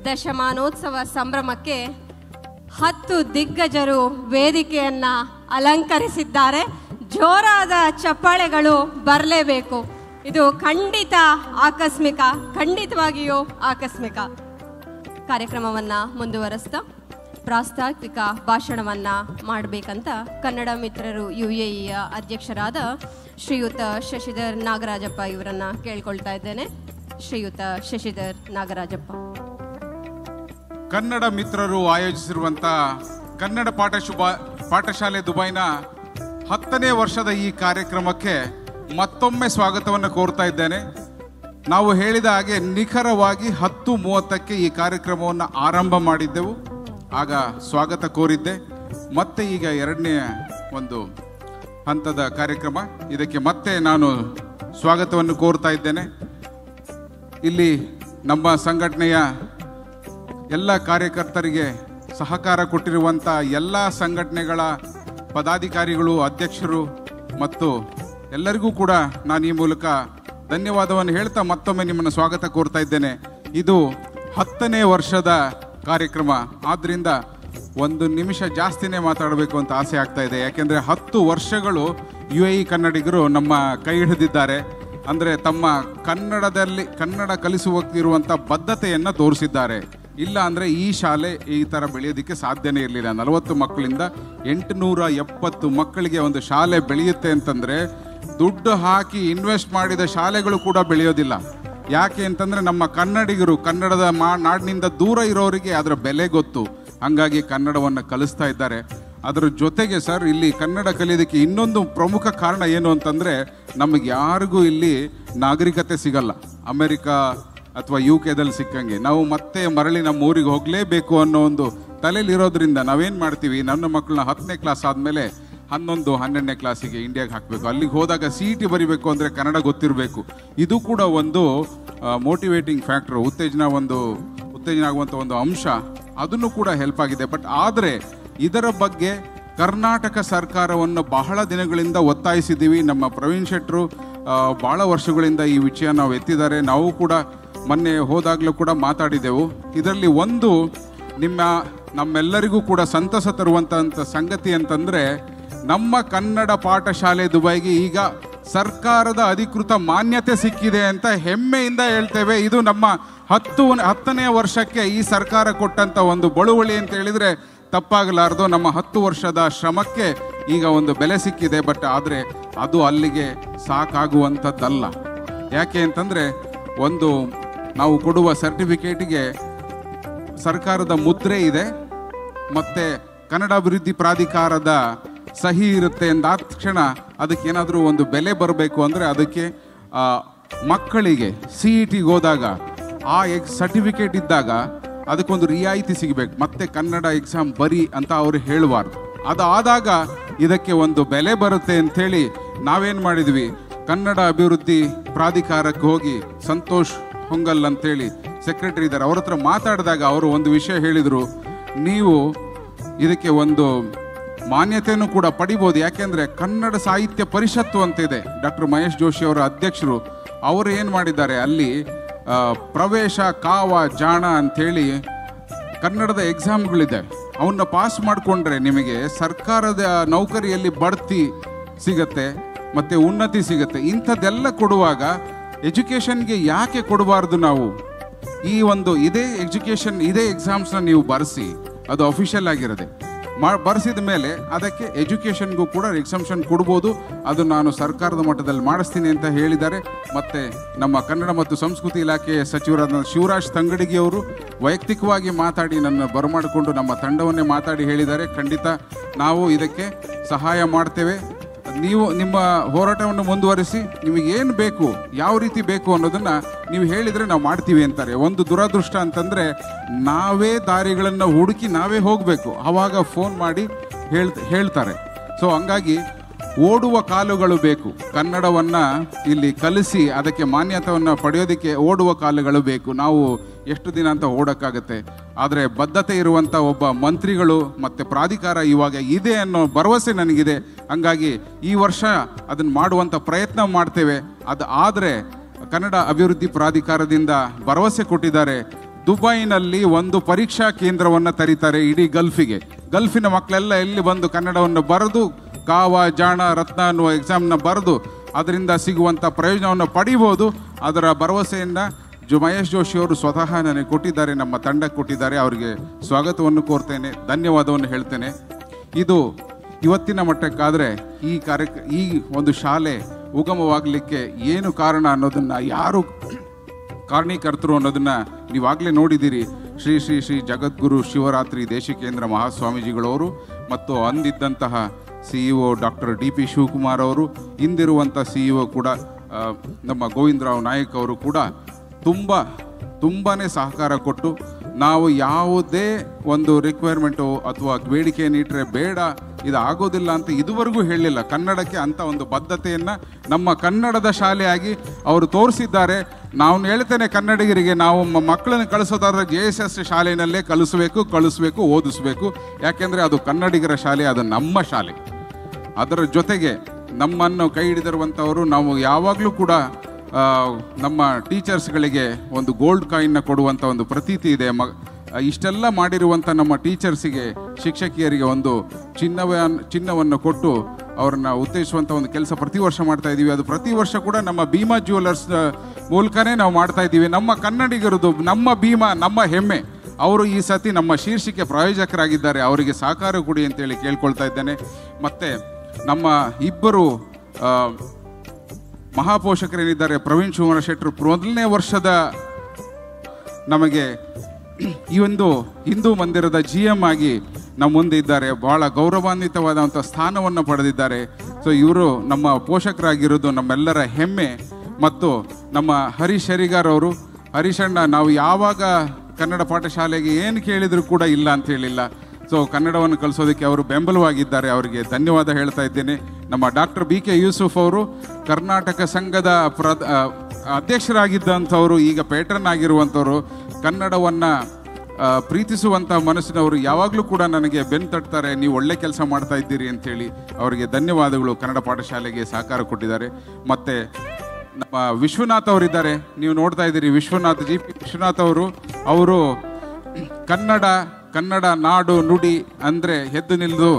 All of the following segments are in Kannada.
ದಶಮಾನೋತ್ಸವ ಸಂಭ್ರಮಕ್ಕೆ 10 ದಿಗ್ಗಜರು ವೇದಿಕೆಯನ್ನ ಅಲಂಕರಿಸಿದ್ದಾರೆ. ಜೋರಾದ ಚಪ್ಪಾಳೆಗಳು ಬರಲೇಬೇಕು. ಇದು ಖಂಡಿತವಾಗಿಯೂ ಆಕಸ್ಮಿಕ. ಕಾರ್ಯಕ್ರಮವನ್ನ ಮುಂದುವರಿಸ್ತಾ ಪ್ರಾಸ್ತಾವಿಕ ಭಾಷಣವನ್ನ ಮಾಡಬೇಕಂತ ಕನ್ನಡ ಮಿತ್ರರು UAEಯ ಅಧ್ಯಕ್ಷರಾದ ಶ್ರೀಯುತ ಶಶಿಧರ್ ನಾಗರಾಜಪ್ಪ ಇವರನ್ನ ಕೇಳ್ಕೊಳ್ತಾ ಇದ್ದೇನೆ. ಶ್ರೀಯುತ ಶಶಿಧರ್ ನಾಗರಾಜಪ್ಪ. ಕನ್ನಡ ಮಿತ್ರರು ಆಯೋಜಿಸಿರುವಂಥ ಕನ್ನಡ ಪಾಠಶಾಲೆ ದುಬೈನ 10ನೇ ವರ್ಷದ ಈ ಕಾರ್ಯಕ್ರಮಕ್ಕೆ ಮತ್ತೊಮ್ಮೆ ಸ್ವಾಗತವನ್ನು ಕೋರ್ತಾ ಇದ್ದೇನೆ. ನಾವು ಹೇಳಿದ ಹಾಗೆ ನಿಖರವಾಗಿ 10:30ಕ್ಕೆ ಈ ಕಾರ್ಯಕ್ರಮವನ್ನು ಆರಂಭ ಮಾಡಿದ್ದೆವು. ಆಗ ಸ್ವಾಗತ ಕೋರಿದ್ದೆ. ಮತ್ತೆ ಈಗ 2ನೇ ಒಂದು ಹಂತದ ಕಾರ್ಯಕ್ರಮ, ಇದಕ್ಕೆ ಮತ್ತೆ ನಾನು ಸ್ವಾಗತವನ್ನು ಕೋರ್ತಾ ಇದ್ದೇನೆ. ಇಲ್ಲಿ ನಮ್ಮ ಸಂಘಟನೆಯ ಎಲ್ಲ ಕಾರ್ಯಕರ್ತರಿಗೆ ಸಹಕಾರ ಕೊಟ್ಟಿರುವಂಥ ಎಲ್ಲ ಸಂಘಟನೆಗಳ ಪದಾಧಿಕಾರಿಗಳು, ಅಧ್ಯಕ್ಷರು ಮತ್ತು ಎಲ್ಲರಿಗೂ ಕೂಡ ನಾನು ಈ ಮೂಲಕ ಧನ್ಯವಾದವನ್ನು ಹೇಳ್ತಾ ಮತ್ತೊಮ್ಮೆ ನಿಮ್ಮನ್ನು ಸ್ವಾಗತ ಕೋರ್ತಾ ಇದ್ದೇನೆ. ಇದು 10ನೇ ವರ್ಷದ ಕಾರ್ಯಕ್ರಮ, ಆದ್ದರಿಂದ 1 ನಿಮಿಷ ಜಾಸ್ತಿನೇ ಮಾತಾಡಬೇಕು ಅಂತ ಆಸೆ ಆಗ್ತಾ ಇದೆ. ಯಾಕೆಂದರೆ 10 ವರ್ಷಗಳು UAE ಕನ್ನಡಿಗರು ನಮ್ಮ ಕೈ ಹಿಡಿದಿದ್ದಾರೆ. ಅಂದರೆ ತಮ್ಮ ಕನ್ನಡ ಕಲಿಸುವಕ್ಕಿರುವಂಥ ಬದ್ಧತೆಯನ್ನು ತೋರಿಸಿದ್ದಾರೆ. ಇಲ್ಲ ಅಂದರೆ ಈ ಶಾಲೆ ಈ ಥರ ಬೆಳೆಯೋದಕ್ಕೆ ಸಾಧ್ಯನೇ ಇರಲಿಲ್ಲ. 40 ಮಕ್ಕಳಿಂದ 870 ಮಕ್ಕಳಿಗೆ ಒಂದು ಶಾಲೆ ಬೆಳೆಯುತ್ತೆ ಅಂತಂದರೆ ದುಡ್ಡು ಹಾಕಿ ಇನ್ವೆಸ್ಟ್ ಮಾಡಿದ ಶಾಲೆಗಳು ಕೂಡ ಬೆಳೆಯೋದಿಲ್ಲ. ಯಾಕೆ ಅಂತಂದರೆ ನಮ್ಮ ಕನ್ನಡಿಗರು ಕನ್ನಡದ ನಾಡಿನಿಂದ ದೂರ ಇರೋರಿಗೆ ಅದರ ಬೆಲೆ ಗೊತ್ತು. ಹಾಗಾಗಿ ಕನ್ನಡವನ್ನು ಕಲಿಸ್ತಾ ಇದ್ದಾರೆ. ಅದರ ಜೊತೆಗೆ ಸರ್, ಇಲ್ಲಿ ಕನ್ನಡ ಕಲಿಯೋದಕ್ಕೆ ಇನ್ನೊಂದು ಪ್ರಮುಖ ಕಾರಣ ಏನು ಅಂತಂದರೆ, ನಮಗೆ ಯಾರಿಗೂ ಇಲ್ಲಿ ನಾಗರಿಕತೆ ಸಿಗಲ್ಲ. ಅಮೆರಿಕ ಅಥವಾ UKದಲ್ಲಿ ಸಿಕ್ಕಂಗೆ ನಾವು ಮತ್ತೆ ಮರಳಿ ನಮ್ಮ ಊರಿಗೆ ಹೋಗಲೇಬೇಕು ಅನ್ನೋ ಒಂದು ತಲೆಯಲ್ಲಿರೋದ್ರಿಂದ ನಾವೇನು ಮಾಡ್ತೀವಿ, ನನ್ನ ಮಕ್ಕಳನ್ನ 10ನೇ ಕ್ಲಾಸ್ ಆದಮೇಲೆ 11, 12ನೇ ಕ್ಲಾಸಿಗೆ ಇಂಡಿಯಾಗೆ ಹಾಕಬೇಕು. ಅಲ್ಲಿಗೆ ಹೋದಾಗ CET ಬರಿಬೇಕು ಅಂದರೆ ಕನ್ನಡ ಗೊತ್ತಿರಬೇಕು. ಇದು ಕೂಡ ಒಂದು ಮೋಟಿವೇಟಿಂಗ್ ಫ್ಯಾಕ್ಟ್ರು, ಉತ್ತೇಜನ ಆಗುವಂಥ ಒಂದು ಅಂಶ. ಅದನ್ನು ಕೂಡ ಹೆಲ್ಪ್ ಆಗಿದೆ. ಬಟ್ ಆದರೆ ಇದರ ಬಗ್ಗೆ ಕರ್ನಾಟಕ ಸರ್ಕಾರವನ್ನು ಬಹಳ ದಿನಗಳಿಂದ ಒತ್ತಾಯಿಸಿದ್ದೀವಿ. ನಮ್ಮ ಪ್ರವೀಣ್ ಶೆಟ್ಟರು ಭಾಳ ವರ್ಷಗಳಿಂದ ಈ ವಿಷಯ ನಾವು ಎತ್ತಿದ್ದಾರೆ. ನಾವು ಕೂಡ ಮೊನ್ನೆ ಹೋದಾಗಲೂ ಕೂಡ ಮಾತಾಡಿದೆವು. ಇದರಲ್ಲಿ ಒಂದು ನಮ್ಮೆಲ್ಲರಿಗೂ ಕೂಡ ಸಂತಸ ತರುವಂಥ ಸಂಗತಿ ಅಂತಂದರೆ, ನಮ್ಮ ಕನ್ನಡ ಪಾಠಶಾಲೆ ದುಬೈಗೆ ಈಗ ಸರ್ಕಾರದ ಅಧಿಕೃತ ಮಾನ್ಯತೆ ಸಿಕ್ಕಿದೆ ಅಂತ ಹೆಮ್ಮೆಯಿಂದ ಹೇಳ್ತೇವೆ. ಇದು ನಮ್ಮ 10ನೇ ವರ್ಷಕ್ಕೆ ಈ ಸರ್ಕಾರ ಕೊಟ್ಟಂಥ ಒಂದು ಬಳುವಳಿ ಅಂತ ಹೇಳಿದರೆ ತಪ್ಪಾಗಲಾರದು. ನಮ್ಮ 10 ವರ್ಷದ ಶ್ರಮಕ್ಕೆ ಈಗ ಒಂದು ಬೆಲೆ ಸಿಕ್ಕಿದೆ. ಬಟ್ ಆದರೆ ಅದು ಅಲ್ಲಿಗೆ ಸಾಕಾಗುವಂಥದ್ದಲ್ಲ. ಯಾಕೆ ಅಂತಂದರೆ, ಒಂದು ನಾವು ಕೊಡುವ ಸರ್ಟಿಫಿಕೇಟಿಗೆ ಸರ್ಕಾರದ ಮುದ್ರೆ ಇದೆ, ಮತ್ತು ಕನ್ನಡ ಅಭಿವೃದ್ಧಿ ಪ್ರಾಧಿಕಾರದ ಸಹಿ ಇರುತ್ತೆ. ಎಂದಾದ ತಕ್ಷಣ ಅದಕ್ಕೇನಾದರೂ ಒಂದು ಬೆಲೆ ಬರಬೇಕು ಅಂದರೆ ಅದಕ್ಕೆ ಮಕ್ಕಳಿಗೆ CETಗೆ ಹೋದಾಗ ಆ ಸರ್ಟಿಫಿಕೇಟ್ ಇದ್ದಾಗ ಅದಕ್ಕೊಂದು ರಿಯಾಯಿತಿ ಸಿಗಬೇಕು. ಮತ್ತೆ ಕನ್ನಡ ಎಕ್ಸಾಮ್ ಬರಿ ಅಂತ ಅವರು ಹೇಳಬಾರ್ದು. ಅದಾದಾಗ ಇದಕ್ಕೆ ಒಂದು ಬೆಲೆ ಬರುತ್ತೆ ಅಂಥೇಳಿ ನಾವೇನು ಮಾಡಿದ್ವಿ, ಕನ್ನಡ ಅಭಿವೃದ್ಧಿ ಪ್ರಾಧಿಕಾರಕ್ಕೆ ಹೋಗಿ ಸಂತೋಷ್ ಹೊಂಗಲ್ ಅಂತೇಳಿ ಸೆಕ್ರೆಟರಿ ಇದ್ದಾರೆ, ಅವ್ರ ಹತ್ರ ಮಾತಾಡಿದಾಗ ಅವರು ಒಂದು ವಿಷಯ ಹೇಳಿದರು, ನೀವು ಇದಕ್ಕೆ ಒಂದು ಮಾನ್ಯತೆಯನ್ನು ಕೂಡ ಪಡಿಬೋದು. ಯಾಕೆಂದರೆ ಕನ್ನಡ ಸಾಹಿತ್ಯ ಪರಿಷತ್ತು ಅಂತ ಇದೆ, ಡಾಕ್ಟರ್ ಮಹೇಶ್ ಜೋಶಿ ಅವರ ಅಧ್ಯಕ್ಷರು. ಅವರು ಏನು ಮಾಡಿದ್ದಾರೆ, ಅಲ್ಲಿ ಪ್ರವೇಶ, ಕಾವ, ಜಾಣ ಅಂಥೇಳಿ ಕನ್ನಡದ ಎಕ್ಸಾಮ್ಗಳಿದೆ. ಅವನ್ನ ಪಾಸ್ ಮಾಡಿಕೊಂಡ್ರೆ ನಿಮಗೆ ಸರ್ಕಾರದ ನೌಕರಿಯಲ್ಲಿ ಬಡ್ತಿ ಸಿಗತ್ತೆ ಮತ್ತು ಉನ್ನತಿ ಸಿಗತ್ತೆ. ಇಂಥದ್ದೆಲ್ಲ ಕೊಡುವಾಗ ಎಜುಕೇಷನ್ಗೆ ಯಾಕೆ ಕೊಡಬಾರ್ದು ನಾವು? ಇದೇ ಎಕ್ಸಾಮ್ಸ್ನ ನೀವು ಬರೆಸಿ, ಅದು ಅಫಿಷಿಯಲ್ ಆಗಿರೋದೆ, ಬರೆಸಿದ ಮೇಲೆ ಅದಕ್ಕೆ ಎಜುಕೇಷನ್ಗೂ ಕೂಡ ಎಕ್ಸಂಪ್ಷನ್ ಕೊಡ್ಬೋದು. ಅದು ನಾನು ಸರ್ಕಾರದ ಮಟ್ಟದಲ್ಲಿ ಮಾಡಿಸ್ತೀನಿ ಅಂತ ಹೇಳಿದ್ದಾರೆ. ಮತ್ತು ನಮ್ಮ ಕನ್ನಡ ಮತ್ತು ಸಂಸ್ಕೃತಿ ಇಲಾಖೆಯ ಸಚಿವರಾದ ಶಿವರಾಜ್ ತಂಗಡಗಿ ಅವರು ವೈಯಕ್ತಿಕವಾಗಿ ಮಾತಾಡಿ ನನ್ನ ಬರಮಾಡಿಕೊಂಡು ನಮ್ಮ ತಂಡವನ್ನೇ ಮಾತಾಡಿ ಹೇಳಿದ್ದಾರೆ, ಖಂಡಿತ ನಾವು ಇದಕ್ಕೆ ಸಹಾಯ ಮಾಡ್ತೇವೆ, ನೀವು ನಿಮ್ಮ ಹೋರಾಟವನ್ನು ಮುಂದುವರಿಸಿ, ನಿಮಗೇನು ಬೇಕು, ಯಾವ ರೀತಿ ಬೇಕು ಅನ್ನೋದನ್ನು ನೀವು ಹೇಳಿದರೆ ನಾವು ಮಾಡ್ತೀವಿ ಅಂತಾರೆ. ಒಂದು ದುರದೃಷ್ಟ ಅಂತಂದರೆ, ನಾವೇ ದಾರಿಗಳನ್ನು ಹುಡುಕಿ ನಾವೇ ಹೋಗಬೇಕು, ಆವಾಗ ಫೋನ್ ಮಾಡಿ ಹೇಳ್ತಾರೆ. ಸೊ ಹಂಗಾಗಿ ಓಡುವ ಕಾಲುಗಳು ಬೇಕು. ಕನ್ನಡವನ್ನು ಇಲ್ಲಿ ಕಲಿಸಿ ಅದಕ್ಕೆ ಮಾನ್ಯತೆಯನ್ನು ಪಡೆಯೋದಕ್ಕೆ ಓಡುವ ಕಾಲುಗಳು ಬೇಕು. ನಾವು ಎಷ್ಟು ದಿನ ಅಂತ ಓಡೋಕ್ಕಾಗತ್ತೆ? ಆದರೆ ಬದ್ಧತೆ ಇರುವಂಥ ಒಬ್ಬ ಮಂತ್ರಿಗಳು ಮತ್ತು ಪ್ರಾಧಿಕಾರ ಇವಾಗ ಇದೆ ಅನ್ನೋ ಭರವಸೆ ನನಗಿದೆ. ಹಂಗಾಗಿ ಈ ವರ್ಷ ಅದನ್ನು ಮಾಡುವಂಥ ಪ್ರಯತ್ನ ಮಾಡ್ತೇವೆ. ಅದು ಆದರೆ ಕನ್ನಡ ಅಭಿವೃದ್ಧಿ ಪ್ರಾಧಿಕಾರದಿಂದ ಭರವಸೆ ಕೊಟ್ಟಿದ್ದಾರೆ. ದುಬೈನಲ್ಲಿ ಒಂದು ಪರೀಕ್ಷಾ ಕೇಂದ್ರವನ್ನು ತರೀತಾರೆ ಇಡೀ ಗಲ್ಫಿನ ಮಕ್ಕಳೆಲ್ಲ ಎಲ್ಲಿ ಬಂದು ಕನ್ನಡವನ್ನು ಬರೆದು ಕಾವ ಜಾಣ ರತ್ನ ಅನ್ನುವ ಎಕ್ಸಾಮ್ನ ಬರೆದು ಅದರಿಂದ ಸಿಗುವಂಥ ಪ್ರಯೋಜನವನ್ನು ಪಡಿಬೋದು. ಅದರ ಭರವಸೆಯನ್ನು ಮಹೇಶ್ ಜೋಶಿ ಅವರು ಸ್ವತಃ ನನಗೆ ಕೊಟ್ಟಿದ್ದಾರೆ, ನಮ್ಮ ತಂಡಕ್ಕೆ ಕೊಟ್ಟಿದ್ದಾರೆ. ಅವರಿಗೆ ಸ್ವಾಗತವನ್ನು ಕೋರ್ತೇನೆ, ಧನ್ಯವಾದವನ್ನು ಹೇಳ್ತೇನೆ. ಇದು ಇವತ್ತಿನ ಮಟ್ಟಕ್ಕಾದರೆ ಈ ಒಂದು ಶಾಲೆ ಉಗಮವಾಗಲಿಕ್ಕೆ ಏನು ಕಾರಣ ಅನ್ನೋದನ್ನು, ಯಾರು ಕಾರಣೀಕರ್ತರು ಅನ್ನೋದನ್ನು ನೀವಾಗಲೇ ನೋಡಿದ್ದೀರಿ. ಶ್ರೀ ಶ್ರೀ ಶ್ರೀ ಜಗದ್ಗುರು ಶಿವರಾತ್ರಿ ದೇಶಿಕೇಂದ್ರ ಮಹಾಸ್ವಾಮೀಜಿಗಳವರು ಮತ್ತು ಅಂದಿದ್ದಂತಹ CEO ಡಾಕ್ಟರ್ DP ಶಿವಕುಮಾರ್ ಅವರು, ಇಂದಿರುವಂಥ CEO ಕೂಡ ನಮ್ಮ ಗೋವಿಂದರಾವ್ ನಾಯಕ್ ಅವರು ಕೂಡ ತುಂಬಾ ಸಹಕಾರ ಕೊಟ್ಟು ನಾವು ಯಾವುದೇ ಒಂದು ರಿಕ್ವೈರ್ಮೆಂಟು ಅಥವಾ ಬೇಡಿಕೆಯನ್ನು ಇಟ್ಟರೆ ಬೇಡ ಇದು ಆಗೋದಿಲ್ಲ ಅಂತ ಇದುವರೆಗೂ ಹೇಳಲಿಲ್ಲ. ಕನ್ನಡಕ್ಕೆ ಅಂಥ ಒಂದು ಬದ್ಧತೆಯನ್ನು ನಮ್ಮ ಕನ್ನಡದ ಶಾಲೆಯಾಗಿ ಅವರು ತೋರಿಸಿದ್ದಾರೆ. ನಾನು ಹೇಳ್ತೇನೆ ಕನ್ನಡಿಗರಿಗೆ, ನಾವು ಮಕ್ಕಳನ್ನು ಕಳಿಸೋದಾದ್ರೆ JSS ಶಾಲೆಯಲ್ಲೇ ಕಳಿಸ್ಬೇಕು, ಓದಿಸ್ಬೇಕು. ಯಾಕೆಂದರೆ ಅದು ಕನ್ನಡಿಗರ ಶಾಲೆ, ಅದು ನಮ್ಮ ಶಾಲೆ. ಅದರ ಜೊತೆಗೆ ನಮ್ಮನ್ನು ಕೈ ಹಿಡಿದಿರುವಂಥವರು, ನಾವು ಯಾವಾಗಲೂ ಕೂಡ ನಮ್ಮ ಟೀಚರ್ಸ್ಗಳಿಗೆ ಒಂದು ಗೋಲ್ಡ್ ಕಾಯಿನ್ನ ಕೊಡುವಂಥ ಒಂದು ಪ್ರತೀತಿ ಇದೆ. ಇಷ್ಟೆಲ್ಲ ಮಾಡಿರುವಂಥ ನಮ್ಮ ಟೀಚರ್ಸಿಗೆ, ಶಿಕ್ಷಕಿಯರಿಗೆ ಒಂದು ಚಿನ್ನವನ್ನು ಕೊಟ್ಟು ಅವ್ರನ್ನ ಉತ್ತೇಜಿಸುವಂಥ ಒಂದು ಕೆಲಸ ಪ್ರತಿ ವರ್ಷ ಮಾಡ್ತಾ ಇದ್ದೀವಿ. ಅದು ಪ್ರತಿ ವರ್ಷ ಕೂಡ ನಮ್ಮ ಭೀಮಾ ಜ್ಯುವೆಲರ್ಸ್ ಮೂಲಕನೇ ನಾವು ಮಾಡ್ತಾ ಇದ್ದೀವಿ. ನಮ್ಮ ಕನ್ನಡಿಗರದು, ನಮ್ಮ ಭೀಮಾ, ನಮ್ಮ ಹೆಮ್ಮೆ. ಅವರು ಈ ಸತಿ ನಮ್ಮ ಶೀರ್ಷಿಕೆ ಪ್ರಾಯೋಜಕರಾಗಿದ್ದಾರೆ. ಅವರಿಗೆ ಸಹಕಾರ ಕೊಡಿ ಅಂತೇಳಿ ಕೇಳ್ಕೊಳ್ತಾ ಇದ್ದೇನೆ. ಮತ್ತು ನಮ್ಮ ಇಬ್ಬರು ಮಹಾಪೋಷಕರೇನಿದ್ದಾರೆ, ಪ್ರವೀಣ್ ಶಿವಮರ ಶೆಟ್ಟರು, ಮೊದಲನೇ ವರ್ಷದ ನಮಗೆ ಈ ಒಂದು ಹಿಂದೂ ಮಂದಿರದ GM ಆಗಿ ನಮ್ಮ ಮುಂದೆ ಇದ್ದಾರೆ. ಭಾಳ ಗೌರವಾನ್ವಿತವಾದಂಥ ಸ್ಥಾನವನ್ನು ಪಡೆದಿದ್ದಾರೆ. ಸೊ ಇವರು ನಮ್ಮ ಪೋಷಕರಾಗಿರೋದು ನಮ್ಮೆಲ್ಲರ ಹೆಮ್ಮೆ. ಮತ್ತು ನಮ್ಮ ಹರೀಶ್ ಹರಿಗಾರ್ ಅವರು, ಹರೀಶಣ್ಣ, ನಾವು ಯಾವಾಗ ಕನ್ನಡ ಪಾಠಶಾಲೆಗೆ ಏನು ಕೇಳಿದರೂ ಕೂಡ ಇಲ್ಲ ಅಂತ ಹೇಳಿಲ್ಲ. ಸೊ ಕನ್ನಡವನ್ನು ಕಲಿಸೋದಕ್ಕೆ ಅವರು ಬೆಂಬಲವಾಗಿದ್ದಾರೆ. ಅವರಿಗೆ ಧನ್ಯವಾದ ಹೇಳ್ತಾ ಇದ್ದೇನೆ. ನಮ್ಮ ಡಾಕ್ಟರ್ BK ಯೂಸುಫ್ ಅವರು ಕರ್ನಾಟಕ ಸಂಘದ ಅಧ್ಯಕ್ಷರಾಗಿದ್ದಂಥವರು, ಈಗ ಪೇಟ್ರನ್ ಆಗಿರುವಂಥವರು, ಕನ್ನಡವನ್ನು ಪ್ರೀತಿಸುವಂಥ ಮನಸ್ಸಿನವರು, ಯಾವಾಗಲೂ ಕೂಡ ನನಗೆ ಬೆನ್ನು ತಟ್ತಾರೆ, ನೀವು ಒಳ್ಳೆ ಕೆಲಸ ಮಾಡ್ತಾ ಇದ್ದೀರಿ ಅಂಥೇಳಿ. ಅವರಿಗೆ ಧನ್ಯವಾದಗಳು. ಕನ್ನಡ ಪಾಠಶಾಲೆಗೆ ಸಹಕಾರ ಕೊಟ್ಟಿದ್ದಾರೆ. ಮತ್ತು ನಮ್ಮ ವಿಶ್ವನಾಥ್ ಅವರಿದ್ದಾರೆ, ನೀವು ನೋಡ್ತಾ ಇದ್ದೀರಿ. GP ವಿಶ್ವನಾಥ್ ಅವರು ಕನ್ನಡ ನಾಡು ನುಡಿ ಅಂದರೆ ಎದ್ದು ನಿಲ್ದು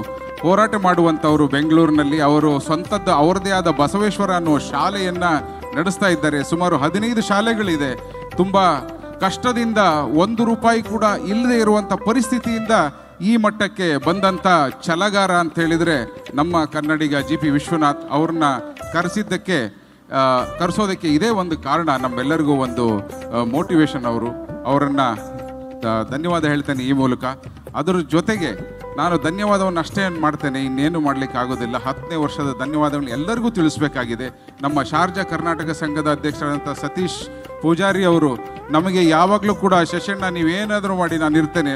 ಹೋರಾಟ ಮಾಡುವಂಥವರು. ಬೆಂಗಳೂರಿನಲ್ಲಿ ಅವರು ಸ್ವಂತದ್ದು ಅವರದೇ ಆದ ಬಸವೇಶ್ವರ ಅನ್ನೋ ಶಾಲೆಯನ್ನು ನಡೆಸ್ತಾ ಇದ್ದಾರೆ. ಸುಮಾರು 15 ಶಾಲೆಗಳಿದೆ. ತುಂಬ ಕಷ್ಟದಿಂದ ₹1 ಕೂಡ ಇಲ್ಲದೆ ಇರುವಂಥ ಪರಿಸ್ಥಿತಿಯಿಂದ ಈ ಮಟ್ಟಕ್ಕೆ ಬಂದಂಥ ಛಲಗಾರ ಅಂತ ಹೇಳಿದರೆ ನಮ್ಮ ಕನ್ನಡಿಗ GP ವಿಶ್ವನಾಥ್. ಅವ್ರನ್ನ ಕರೆಸೋದಕ್ಕೆ ಇದೇ ಒಂದು ಕಾರಣ, ನಮ್ಮೆಲ್ಲರಿಗೂ ಒಂದು ಮೋಟಿವೇಶನ್. ಅವರನ್ನು ಧನ್ಯವಾದ ಹೇಳ್ತೇನೆ ಈ ಮೂಲಕ. ಅದರ ಜೊತೆಗೆ ನಾನು ಧನ್ಯವಾದವನ್ನು ಅಷ್ಟೇ ಮಾಡ್ತೇನೆ, ಇನ್ನೇನು ಮಾಡಲಿಕ್ಕೆ ಆಗೋದಿಲ್ಲ. 10ನೇ ವರ್ಷದ ಧನ್ಯವಾದಗಳು ಎಲ್ಲರಿಗೂ ತಿಳಿಸ್ಬೇಕಾಗಿದೆ. ನಮ್ಮ ಶಾರ್ಜಾ ಕರ್ನಾಟಕ ಸಂಘದ ಅಧ್ಯಕ್ಷರಾದಂಥ ಸತೀಶ್ ಪೂಜಾರಿ ಅವರು ನಮಗೆ ಯಾವಾಗಲೂ ಕೂಡ, ಶಶಣ್ಣ ನೀವೇನಾದರೂ ಮಾಡಿ ನಾನು ಇರ್ತೇನೆ,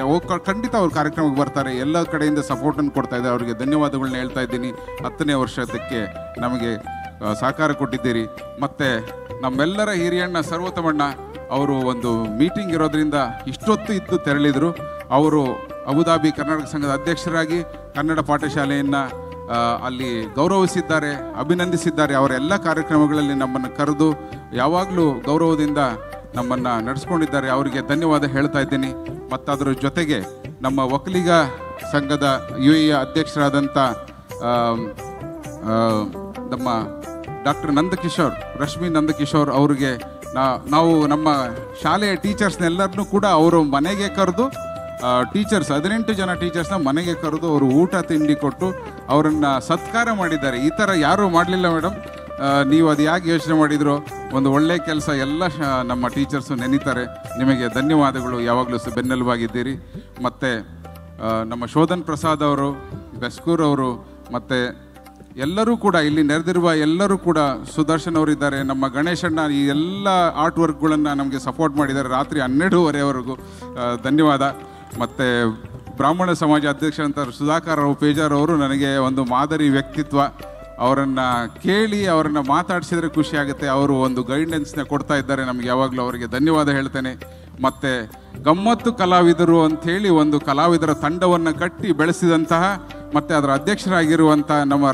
ಖಂಡಿತ ಅವ್ರ ಕಾರ್ಯಕ್ರಮಕ್ಕೆ ಬರ್ತಾರೆ, ಎಲ್ಲ ಕಡೆಯಿಂದ ಸಪೋರ್ಟನ್ನು ಕೊಡ್ತಾ ಇದ್ದಾರೆ. ಅವರಿಗೆ ಧನ್ಯವಾದಗಳನ್ನ ಹೇಳ್ತಾ ಇದ್ದೀನಿ. 10ನೇ ವರ್ಷದಕ್ಕೆ ನಮಗೆ ಸಹಕಾರ ಕೊಟ್ಟಿದ್ದೀರಿ. ಮತ್ತು ನಮ್ಮೆಲ್ಲರ ಹಿರಿಯಣ್ಣ ಸರ್ವೋತ್ತಮಣ್ಣ ಅವರು ಒಂದು ಮೀಟಿಂಗ್ ಇರೋದ್ರಿಂದ ಇಷ್ಟೊತ್ತು ಇದ್ದು ತೆರಳಿದರು. ಅವರು ಅಬುದಾಬಿ ಕರ್ನಾಟಕ ಸಂಘದ ಅಧ್ಯಕ್ಷರಾಗಿ ಕನ್ನಡ ಪಾಠಶಾಲೆಯನ್ನು ಅಲ್ಲಿ ಗೌರವಿಸಿದ್ದಾರೆ, ಅಭಿನಂದಿಸಿದ್ದಾರೆ. ಅವರ ಎಲ್ಲ ಕಾರ್ಯಕ್ರಮಗಳಲ್ಲಿ ನಮ್ಮನ್ನು ಕರೆದು ಯಾವಾಗಲೂ ಗೌರವದಿಂದ ನಮ್ಮನ್ನು ನಡೆಸ್ಕೊಂಡಿದ್ದಾರೆ. ಅವರಿಗೆ ಧನ್ಯವಾದ ಹೇಳ್ತಾ ಇದ್ದೀನಿ. ಮತ್ತು ಅದರ ಜೊತೆಗೆ ನಮ್ಮ ಒಕ್ಕಲಿಗ ಸಂಘದ UAE ಅಧ್ಯಕ್ಷರಾದಂಥ ನಮ್ಮ ಡಾಕ್ಟರ್ ರಶ್ಮಿ ನಂದಕಿಶೋರ್ ಅವರಿಗೆ ನಾವು ನಮ್ಮ ಶಾಲೆಯ ಟೀಚರ್ಸ್ನೆಲ್ಲರನ್ನೂ ಕೂಡ ಅವರು ಮನೆಗೆ ಕರೆದು, 18 ಜನ ಟೀಚರ್ಸ್ನ ಮನೆಗೆ ಕರೆದು ಅವರು ಊಟ ತಿಂಡಿ ಕೊಟ್ಟು ಅವರನ್ನು ಸತ್ಕಾರ ಮಾಡಿದ್ದಾರೆ. ಈ ಥರ ಯಾರೂ ಮಾಡಲಿಲ್ಲ ಮೇಡಮ್. ನೀವು ಅದು ಯಾಕೆ ಯೋಚನೆ ಮಾಡಿದ್ರು? ಒಂದು ಒಳ್ಳೆಯ ಕೆಲಸ. ಎಲ್ಲ ನಮ್ಮ ಟೀಚರ್ಸು ನೆನೀತಾರೆ. ನಿಮಗೆ ಧನ್ಯವಾದಗಳು, ಯಾವಾಗಲೂ ಬೆನ್ನೆಲುಬಾಗಿದ್ದೀರಿ. ಮತ್ತು ನಮ್ಮ ಶೋಧನ್ ಪ್ರಸಾದ್ ಅವರು, ಬೆಸ್ಕೂರ್ ಅವರು, ಮತ್ತು ಎಲ್ಲರೂ ಕೂಡ ಇಲ್ಲಿ ನೆರೆದಿರುವ ಎಲ್ಲರೂ ಕೂಡ, ಸುದರ್ಶನ್ ಅವರಿದ್ದಾರೆ, ನಮ್ಮ ಗಣೇಶಣ್ಣ, ಈ ಎಲ್ಲ ಆರ್ಟ್ ವರ್ಕ್ಗಳನ್ನು ನಮಗೆ ಸಪೋರ್ಟ್ ಮಾಡಿದ್ದಾರೆ ರಾತ್ರಿ 12:30ವರೆಗೂ. ಧನ್ಯವಾದ. ಮತ್ತು ಬ್ರಾಹ್ಮಣ ಸಮಾಜ ಅಧ್ಯಕ್ಷರಂತ ಸುಧಾಕರ್ ರಾವ್ ಪೇಜಾರ್ ಅವರು ನನಗೆ ಒಂದು ಮಾದರಿ ವ್ಯಕ್ತಿತ್ವ. ಅವರನ್ನು ಕೇಳಿ ಅವರನ್ನು ಮಾತಾಡಿಸಿದ್ರೆ ಖುಷಿ ಆಗುತ್ತೆ. ಅವರು ಒಂದು ಗೈಡೆನ್ಸ್ನ ಕೊಡ್ತಾ ಇದ್ದಾರೆ ನಮಗೆ, ಯಾವಾಗಲೂ ಅವರಿಗೆ ಧನ್ಯವಾದ ಹೇಳ್ತೇನೆ. ಮತ್ತು ಗಮ್ಮತ್ತು ಕಲಾವಿದರು ಅಂಥೇಳಿ ಒಂದು ಕಲಾವಿದರ ತಂಡವನ್ನು ಕಟ್ಟಿ ಬೆಳೆಸಿದಂತಹ ಮತ್ತು ಅದರ ಅಧ್ಯಕ್ಷರಾಗಿರುವಂಥ ನಮ್ಮ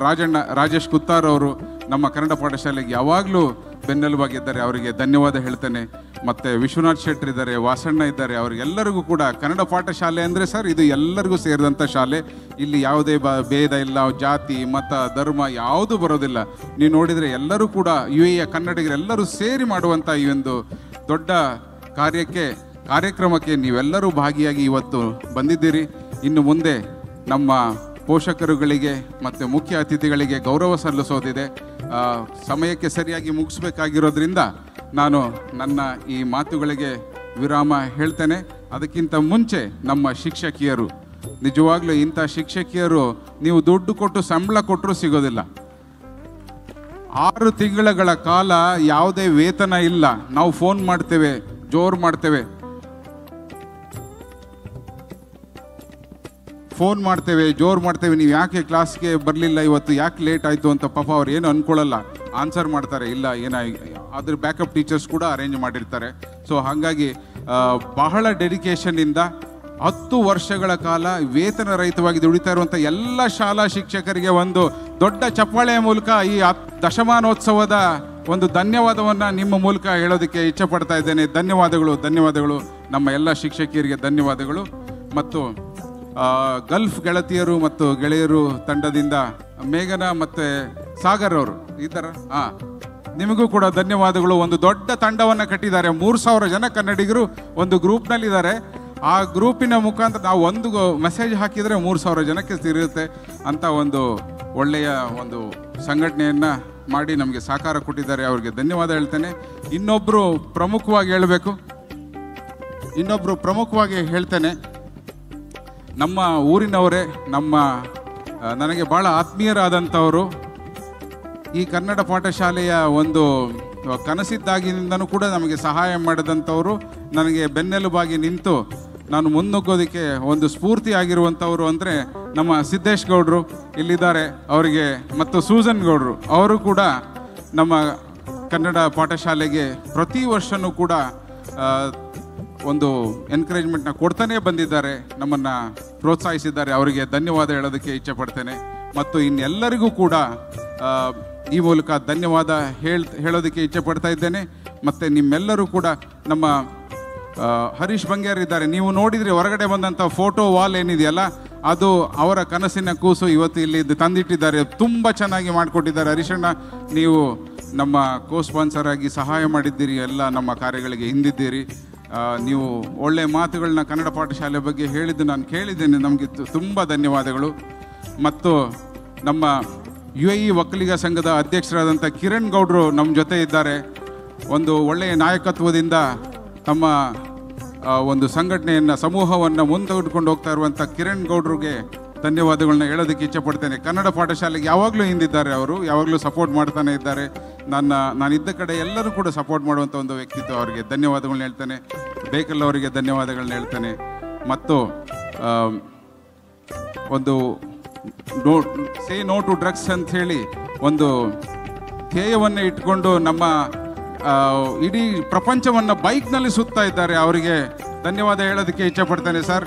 ರಾಜೇಶ್ ಕುತ್ತಾರ್ ಅವರು ನಮ್ಮ ಕನ್ನಡ ಪಾಠಶಾಲೆಗೆ ಯಾವಾಗಲೂ ಬೆನ್ನೆಲುಬಾಗಿದ್ದಾರೆ, ಅವರಿಗೆ ಧನ್ಯವಾದ ಹೇಳ್ತೇನೆ. ಮತ್ತು ವಿಶ್ವನಾಥ್ ಶೆಟ್ಟರ್ ಇದ್ದಾರೆ, ವಾಸಣ್ಣ ಇದ್ದಾರೆ, ಅವರಿಗೆಲ್ಲರಿಗೂ ಕೂಡ ಕನ್ನಡ ಪಾಠಶಾಲೆ ಅಂದರೆ ಸರ್ ಇದು ಎಲ್ಲರಿಗೂ ಸೇರಿದಂಥ ಶಾಲೆ. ಇಲ್ಲಿ ಯಾವುದೇ ಭೇದ ಇಲ್ಲ, ಜಾತಿ ಮತ ಧರ್ಮ ಯಾವುದೂ ಬರೋದಿಲ್ಲ. ನೀವು ನೋಡಿದರೆ ಎಲ್ಲರೂ ಕೂಡ UAE ಕನ್ನಡಿಗರೆಲ್ಲರೂ ಸೇರಿ ಮಾಡುವಂಥ ಈ ಒಂದು ದೊಡ್ಡ ಕಾರ್ಯಕ್ರಮಕ್ಕೆ ನೀವೆಲ್ಲರೂ ಭಾಗಿಯಾಗಿ ಇವತ್ತು ಬಂದಿದ್ದೀರಿ. ಇನ್ನು ಮುಂದೆ ನಮ್ಮ ಪೋಷಕರುಗಳಿಗೆ ಮತ್ತು ಮುಖ್ಯ ಅತಿಥಿಗಳಿಗೆ ಗೌರವ ಸಲ್ಲಿಸೋದಿದೆ. ಸಮಯಕ್ಕೆ ಸರಿಯಾಗಿ ಮುಗಿಸ್ಬೇಕಾಗಿರೋದ್ರಿಂದ ನಾನು ನನ್ನ ಈ ಮಾತುಗಳಿಗೆ ವಿರಾಮ ಹೇಳ್ತೇನೆ. ಅದಕ್ಕಿಂತ ಮುಂಚೆ ನಮ್ಮ ಶಿಕ್ಷಕಿಯರು, ನಿಜವಾಗ್ಲೂ ಇಂಥ ಶಿಕ್ಷಕಿಯರು ನೀವು ದುಡ್ಡು ಕೊಟ್ಟು ಸಂಬಳ ಕೊಟ್ಟರೂ ಸಿಗೋದಿಲ್ಲ. 6 ತಿಂಗಳ ಕಾಲ ಯಾವುದೇ ವೇತನ ಇಲ್ಲ. ನಾವು ಫೋನ್ ಮಾಡ್ತೇವೆ, ಜೋರು ಮಾಡ್ತೇವೆ, ನೀವು ಯಾಕೆ ಕ್ಲಾಸ್ಗೆ ಬರಲಿಲ್ಲ ಇವತ್ತು, ಯಾಕೆ ಲೇಟ್ ಆಯಿತು ಅಂತ ಪಾಪ ಅವ್ರು ಏನು ಅಂದ್ಕೊಳ್ಳಲ್ಲ, ಆನ್ಸರ್ ಮಾಡ್ತಾರೆ, ಇಲ್ಲ ಅದ್ರ ಬ್ಯಾಕಪ್ ಟೀಚರ್ಸ್ ಕೂಡ ಅರೇಂಜ್ ಮಾಡಿರ್ತಾರೆ. ಸೊ ಹಾಗಾಗಿ ಬಹಳ ಡೆಡಿಕೇಶನ್ನಿಂದ 10 ವರ್ಷಗಳ ಕಾಲ ವೇತನ ರಹಿತವಾಗಿ ದುಡಿತಾ ಇರುವಂಥ ಎಲ್ಲ ಶಾಲಾ ಶಿಕ್ಷಕರಿಗೆ ಒಂದು ದೊಡ್ಡ ಚಪ್ಪಾಳೆಯ ಮೂಲಕ ಈ ದಶಮಾನೋತ್ಸವದ ಒಂದು ಧನ್ಯವಾದವನ್ನು ನಿಮ್ಮ ಮೂಲಕ ಹೇಳೋದಕ್ಕೆ ಇಚ್ಛೆಪಡ್ತಾ ಇದ್ದೇನೆ. ಧನ್ಯವಾದಗಳು ನಮ್ಮ ಎಲ್ಲ ಶಿಕ್ಷಕಿಯರಿಗೆ ಧನ್ಯವಾದಗಳು. ಮತ್ತು ಗಲ್ಫ್ ಗೆಳತಿಯರು ಮತ್ತು ಗೆಳೆಯರು ತಂಡದಿಂದ ಮೇಘನಾ ಮತ್ತು ಸಾಗರ್ ಅವರು ಇದ್ದಾರೆ, ನಿಮಗೂ ಕೂಡ ಧನ್ಯವಾದಗಳು. ಒಂದು ದೊಡ್ಡ ತಂಡವನ್ನು ಕಟ್ಟಿದ್ದಾರೆ, 3000 ಜನ ಕನ್ನಡಿಗರು ಒಂದು ಗ್ರೂಪ್ನಲ್ಲಿದ್ದಾರೆ. ಆ ಗ್ರೂಪಿನ ಮುಖಾಂತರ ನಾವು ಒಂದು ಮೆಸೇಜ್ ಹಾಕಿದರೆ 3000 ಜನಕ್ಕೆ ತಿರುಗುತ್ತೆ ಅಂತ ಒಂದು ಒಳ್ಳೆಯ ಒಂದು ಸಂಘಟನೆಯನ್ನು ಮಾಡಿ ನಮಗೆ ಸಹಕಾರ ಕೊಟ್ಟಿದ್ದಾರೆ, ಅವರಿಗೆ ಧನ್ಯವಾದ ಹೇಳ್ತೇನೆ. ಇನ್ನೊಬ್ಬರು ಪ್ರಮುಖವಾಗಿ ಹೇಳ್ತೇನೆ, ನಮ್ಮ ಊರಿನವರೇ, ನನಗೆ ಭಾಳ ಆತ್ಮೀಯರಾದಂಥವರು, ಈ ಕನ್ನಡ ಪಾಠಶಾಲೆಯ ಒಂದು ಕನಸಿದ್ದಾಗಿನಿಂದನೂ ಕೂಡ ನಮಗೆ ಸಹಾಯ ಮಾಡಿದಂಥವರು, ನನಗೆ ಬೆನ್ನೆಲುಬಾಗಿ ನಿಂತು ನಾನು ಮುನ್ನುಗ್ಗೋದಕ್ಕೆ ಒಂದು ಸ್ಫೂರ್ತಿ ಆಗಿರುವಂಥವರು ಅಂದರೆ ನಮ್ಮ ಸಿದ್ದೇಶ್ ಗೌಡರು ಇಲ್ಲಿದ್ದಾರೆ, ಅವರಿಗೆ, ಮತ್ತು ಸೂಸನ್ ಗೌಡರು, ಅವರು ಕೂಡ ನಮ್ಮ ಕನ್ನಡ ಪಾಠಶಾಲೆಗೆ ಪ್ರತಿ ವರ್ಷವೂ ಕೂಡ ಒಂದು ಎನ್ಕರೇಜ್ಮೆಂಟ್ನ ಕೊಡ್ತಾನೇ ಬಂದಿದ್ದಾರೆ, ನಮ್ಮನ್ನು ಪ್ರೋತ್ಸಾಹಿಸಿದ್ದಾರೆ. ಅವರಿಗೆ ಧನ್ಯವಾದ ಹೇಳೋದಕ್ಕೆ ಇಚ್ಛೆಪಡ್ತೇನೆ. ಮತ್ತು ಇನ್ನೆಲ್ಲರಿಗೂ ಕೂಡ ಈ ಮೂಲಕ ಧನ್ಯವಾದ ಹೇಳೋದಕ್ಕೆ ಇಚ್ಛೆಪಡ್ತಾ ಇದ್ದೇನೆ. ಮತ್ತು ನಿಮ್ಮೆಲ್ಲರೂ ಕೂಡ ನಮ್ಮ ಹರೀಶ್ ಬಂಗ್ಯಾರ್ ಇದ್ದಾರೆ, ನೀವು ನೋಡಿದರೆ ಹೊರಗಡೆ ಬಂದಂಥ ಫೋಟೋ ವಾಲ್ ಏನಿದೆಯಲ್ಲ, ಅದು ಅವರ ಕನಸಿನ ಕೂಸು ಇವತ್ತು ಇಲ್ಲಿ ತಂದಿಟ್ಟಿದ್ದಾರೆ. ತುಂಬ ಚೆನ್ನಾಗಿ ಮಾಡಿಕೊಟ್ಟಿದ್ದಾರೆ. ಹರೀಶಣ್ಣ, ನೀವು ನಮ್ಮ ಸ್ಪಾನ್ಸರ್ ಆಗಿ ಸಹಾಯ ಮಾಡಿದ್ದೀರಿ, ಎಲ್ಲ ನಮ್ಮ ಕಾರ್ಯಗಳಿಗೆ ಹಿಂದಿದ್ದೀರಿ. ನೀವು ಒಳ್ಳೆಯ ಮಾತುಗಳನ್ನ ಕನ್ನಡ ಪಾಠಶಾಲೆ ಬಗ್ಗೆ ಹೇಳಿದ್ದು ನಾನು ಕೇಳಿದ್ದೇನೆ, ನಮಗೆ ತುಂಬ ಧನ್ಯವಾದಗಳು. ಮತ್ತು ನಮ್ಮ UAE ಒಕ್ಕಲಿಗ ಸಂಘದ ಅಧ್ಯಕ್ಷರಾದಂಥ ಕಿರಣ್ ಗೌಡರು ನಮ್ಮ ಜೊತೆ ಇದ್ದಾರೆ. ಒಂದು ಒಳ್ಳೆಯ ನಾಯಕತ್ವದಿಂದ ತಮ್ಮ ಒಂದು ಸಂಘಟನೆಯನ್ನು, ಸಮೂಹವನ್ನು ಮುಂದೂಡಿಕೊಂಡು ಹೋಗ್ತಾ ಇರುವಂಥ ಕಿರಣ್ ಗೌಡ್ರಿಗೆ ಧನ್ಯವಾದಗಳನ್ನ ಹೇಳೋದಕ್ಕೆ ಇಚ್ಛೆಪಡ್ತೇನೆ. ಕನ್ನಡ ಪಾಠಶಾಲೆಗೆ ಯಾವಾಗಲೂ ಹಿಂದಿದ್ದಾರೆ, ಅವರು ಯಾವಾಗಲೂ ಸಪೋರ್ಟ್ ಮಾಡ್ತಾನೆ ಇದ್ದಾರೆ. ನಾನಿದ್ದ ಕಡೆ ಎಲ್ಲರೂ ಕೂಡ ಸಪೋರ್ಟ್ ಮಾಡುವಂಥ ಒಂದು ವ್ಯಕ್ತಿತ್ವ, ಅವರಿಗೆ ಧನ್ಯವಾದಗಳನ್ನ ಹೇಳ್ತೇನೆ. ಬೇಕಲ್ ಅವರಿಗೆ ಧನ್ಯವಾದಗಳನ್ನ ಹೇಳ್ತೇನೆ. ಮತ್ತು ಒಂದು ಸೇ ನೋ ಟು ಡ್ರಗ್ಸ್ ಅಂಥೇಳಿ ಒಂದು ಧ್ಯೇಯವನ್ನು ಇಟ್ಕೊಂಡು ನಮ್ಮ ಇಡೀ ಪ್ರಪಂಚವನ್ನು ಬೈಕ್ನಲ್ಲಿ ಸುತ್ತಾ ಇದ್ದಾರೆ, ಅವರಿಗೆ ಧನ್ಯವಾದ ಹೇಳೋದಕ್ಕೆ ಇಚ್ಛೆಪಡ್ತೇನೆ. ಸರ್,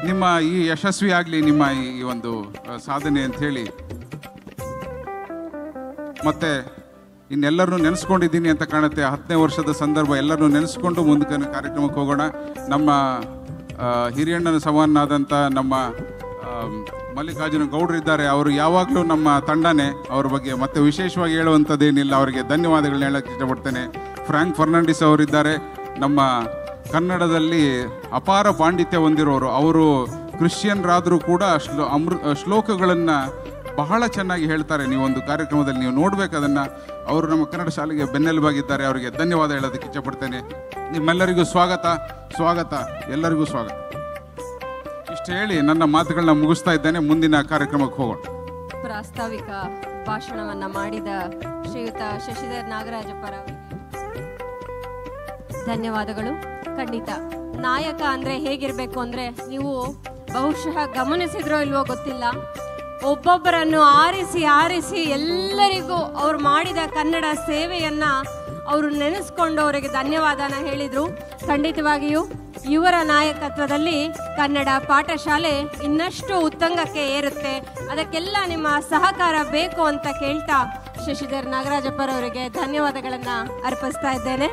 ನಿಮ್ಮ ಈ ಯಶಸ್ವಿ ಆಗಲಿ, ನಿಮ್ಮ ಈ ಒಂದು ಸಾಧನೆ ಅಂಥೇಳಿ. ಮತ್ತು ಇನ್ನೆಲ್ಲರನ್ನೂ ನೆನೆಸ್ಕೊಂಡಿದ್ದೀನಿ ಅಂತ ಕಾಣುತ್ತೆ. 10ನೇ ವರ್ಷದ ಸಂದರ್ಭ, ಎಲ್ಲರನ್ನೂ ನೆನೆಸ್ಕೊಂಡು ಮುಂದಕ್ಕೆ ಕಾರ್ಯಕ್ರಮಕ್ಕೆ ಹೋಗೋಣ. ನಮ್ಮ ಹಿರಿಯಣ್ಣನ ಸಮಾನಾದಂಥ ನಮ್ಮ ಮಲ್ಲಿಕಾರ್ಜುನ ಗೌಡ್ರು ಇದ್ದಾರೆ, ಅವರು ಯಾವಾಗಲೂ ನಮ್ಮ ತಂಡನೇ. ಅವ್ರ ಬಗ್ಗೆ ಮತ್ತೆ ವಿಶೇಷವಾಗಿ ಹೇಳುವಂಥದ್ದೇನಿಲ್ಲ, ಅವರಿಗೆ ಧನ್ಯವಾದಗಳನ್ನ ಹೇಳೋಕ್ಕೆ ಇಷ್ಟಪಡ್ತೇನೆ. ಫ್ರಾಂಕ್ ಫರ್ನಾಂಡಿಸ್ ಅವರಿದ್ದಾರೆ, ನಮ್ಮ ಕನ್ನಡದಲ್ಲಿ ಅಪಾರ ಪಾಂಡಿತ್ಯ ಹೊಂದಿರೋರು. ಅವರು ಕ್ರಿಶ್ಚಿಯನ್ರಾದರೂ ಕೂಡ ಶ್ಲೋಕಗಳನ್ನು ಬಹಳ ಚೆನ್ನಾಗಿ ಹೇಳ್ತಾರೆ. ನೀವೊಂದು ಕಾರ್ಯಕ್ರಮದಲ್ಲಿ ನೀವು ನೋಡಬೇಕು ಅದನ್ನು. ಅವರು ನಮ್ಮ ಕನ್ನಡ ಶಾಲೆಗೆ ಬೆನ್ನೆಲುಬಾಗಿದ್ದಾರೆ, ಅವರಿಗೆ ಧನ್ಯವಾದ ಹೇಳೋದಕ್ಕೆ ಇಚ್ಛೆಪಡ್ತೇನೆ. ನಿಮ್ಮೆಲ್ಲರಿಗೂ ಸ್ವಾಗತ, ಎಲ್ಲರಿಗೂ ಸ್ವಾಗತ. ಇಷ್ಟು ಹೇಳಿ ನನ್ನ ಮಾತುಗಳನ್ನ ಮುಗಿಸ್ತಾ ಇದ್ದೇನೆ. ಮುಂದಿನ ಕಾರ್ಯಕ್ರಮಕ್ಕೆ ಹೋಗೋಣ. ಪ್ರಾಸ್ತಾವಿಕ ಭಾಷಣವನ್ನ ಮಾಡಿದ ಶ್ರೀಯುತ ಶಶಿಧರ್ ನಾಗರಾಜಪ್ಪರವರಿಗೆ ಧನ್ಯವಾದಗಳು. ಖಂಡಿತ ನಾಯಕ ಅಂದರೆ ಹೇಗಿರಬೇಕು ಅಂದರೆ, ನೀವು ಬಹುಶಃ ಗಮನಿಸಿದ್ರೋ ಇಲ್ವೋ ಗೊತ್ತಿಲ್ಲ, ಒಬ್ಬೊಬ್ಬರನ್ನು ಆರಿಸಿ ಆರಿಸಿ ಎಲ್ಲರಿಗೂ ಅವ್ರು ಮಾಡಿದ ಕನ್ನಡ ಸೇವೆಯನ್ನು ಅವರು ನೆನೆಸ್ಕೊಂಡು ಅವರಿಗೆ ಧನ್ಯವಾದನ ಹೇಳಿದರು. ಖಂಡಿತವಾಗಿಯೂ ಇವರ ನಾಯಕತ್ವದಲ್ಲಿ ಕನ್ನಡ ಪಾಠಶಾಲೆ ಇನ್ನಷ್ಟು ಉತ್ತುಂಗಕ್ಕೆ ಏರುತ್ತೆ. ಅದಕ್ಕೆಲ್ಲ ನಿಮ್ಮ ಸಹಕಾರ ಬೇಕು ಅಂತ ಕೇಳ್ತಾ ಶಶಿಧರ್ ನಾಗರಾಜಪ್ಪರವರಿಗೆ ಧನ್ಯವಾದಗಳನ್ನು ಅರ್ಪಿಸ್ತಾ ಇದ್ದೇನೆ.